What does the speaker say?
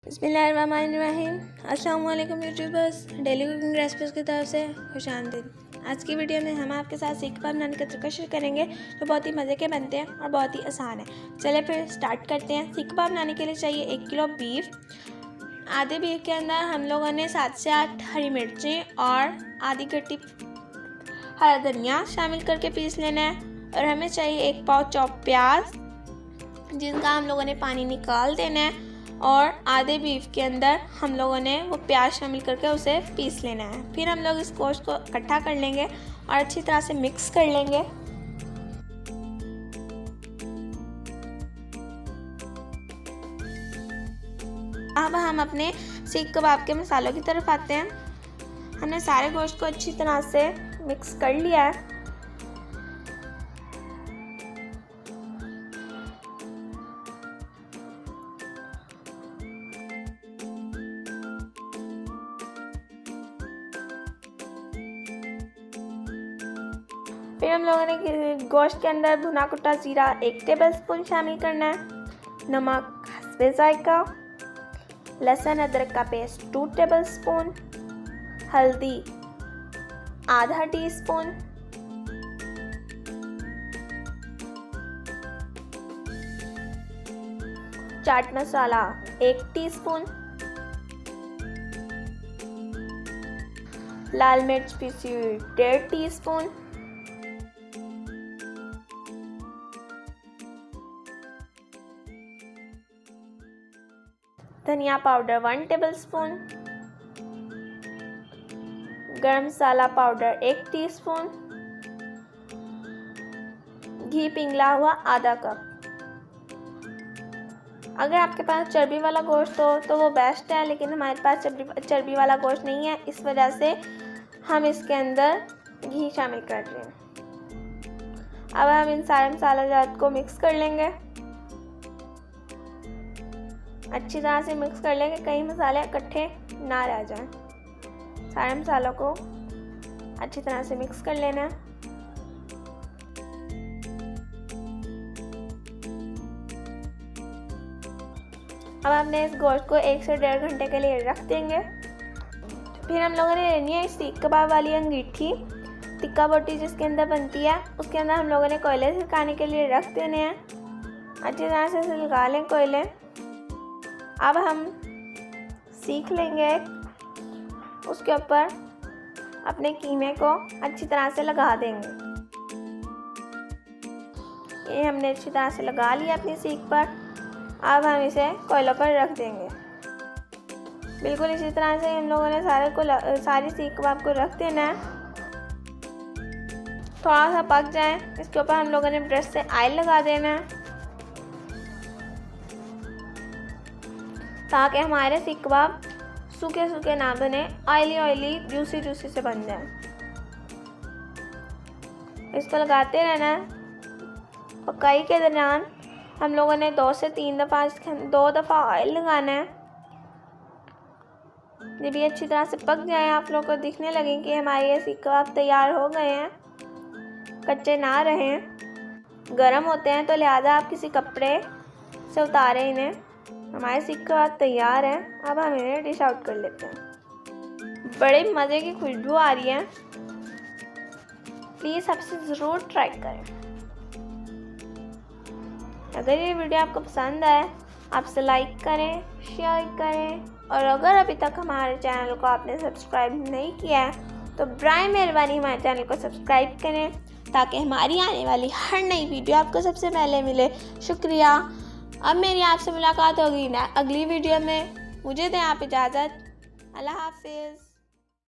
बिस्मिल्लाहिर्रहमानिर्रहीम। अस्सलाम वालेकुम यूट्यूबर्स, डेली कुकिंग रेसिपीज़ की तरफ से खुश आमदीद। आज की वीडियो में हम आपके साथ सीख कबाब बनाने का तरीका शेयर करेंगे जो बहुत ही मज़े के बनते हैं और बहुत ही आसान है। चलिए फिर स्टार्ट करते हैं। सीख कबाब बनाने के लिए चाहिए 1 किलो बीफ। आधे बीफ के अंदर हम लोगों ने 7 से 8 हरी मिर्चें और आधी कटी हरा धनिया शामिल करके पीस लेना है। और हमें चाहिए 1 पाव चॉप प्याज जिनका हम लोगों ने पानी निकाल देना है। और आधे बीफ के अंदर हम लोगों ने वो प्याज शामिल करके उसे पीस लेना है। फिर हम लोग इस गोश्त को इकट्ठा कर लेंगे और अच्छी तरह से मिक्स कर लेंगे। अब हम अपने सीख कबाब के मसालों की तरफ आते हैं। हमने सारे गोश्त को अच्छी तरह से मिक्स कर लिया है। फिर हम लोगों ने गोश्त के अंदर भुना कुटा जीरा 1 टेबलस्पून शामिल करना है, नमक हस्बे जायका, लहसुन अदरक का पेस्ट 2 टेबलस्पून, हल्दी आधा टीस्पून, चाट मसाला 1 टीस्पून, लाल मिर्च पीसी हुई 1.5 टीस्पून, धनिया पाउडर 1 टेबलस्पून, गरम मसाला पाउडर 1 टीस्पून, घी पिघला हुआ आधा कप। अगर आपके पास चर्बी वाला गोश्त हो तो वो बेस्ट है, लेकिन हमारे पास चर्बी वाला गोश्त नहीं है, इस वजह से हम इसके अंदर घी शामिल कर रहे हैं। अब हम इन सारे मसाला जात को मिक्स कर लेंगे, अच्छी तरह से मिक्स कर लेंगे, कई मसाले इकट्ठे ना रह जाएं। सारे मसालों को अच्छी तरह से मिक्स कर लेना है। अब हमने इस गोश्त को 1 से 1.5 घंटे के लिए रख देंगे। फिर हम लोगों ने लेनी है सीख कबाब वाली अंगीठी, टिक्का बोटी जिसके अंदर बनती है, उसके अंदर हम लोगों ने कोयले सिलकाने के लिए रख देने हैं। अच्छी तरह से सिलका लें कोयले। अब हम सीख लेंगे, उसके ऊपर अपने कीमे को अच्छी तरह से लगा देंगे। ये हमने अच्छी तरह से लगा लिया अपनी सीख पर। अब हम इसे कोयलों पर रख देंगे। बिल्कुल इसी तरह से हम लोगों ने सारी सीख कबाब को रख देना है। थोड़ा सा पक जाए, इसके ऊपर हम लोगों ने ब्रश से ऑयल लगा देना है ताकि हमारे सीख कबाब सूखे सूखे ना बने, ऑयली जूसी से बन जाए। इसको लगाते रहना है। पकाई के दौरान हम लोगों ने 2 से 3 दफ़ा 2 दफ़ा ऑयल लगाना है। जब ये अच्छी तरह से पक जाए, आप लोगों को दिखने लगे कि हमारे ये सीख कबाब तैयार हो गए हैं, कच्चे ना रहें। गर्म होते हैं तो लिहाजा आप किसी कपड़े से उतारें इन्हें। हमारे सीख कबाब तैयार हैं। अब हम इन्हें डिश आउट कर लेते हैं। बड़े मज़े की खुशबू आ रही है। प्लीज़ आपसे ज़रूर ट्राई करें। अगर ये वीडियो आपको पसंद आए, आपसे लाइक करें, शेयर करें, और अगर अभी तक हमारे चैनल को आपने सब्सक्राइब नहीं किया है तो बराए मेहरबानी हमारे चैनल को सब्सक्राइब करें ताकि हमारी आने वाली हर नई वीडियो आपको सबसे पहले मिले। शुक्रिया। अब मेरी आपसे मुलाकात होगी अगली वीडियो में। मुझे दें आप इजाज़त। अल्लाह हाफिज़।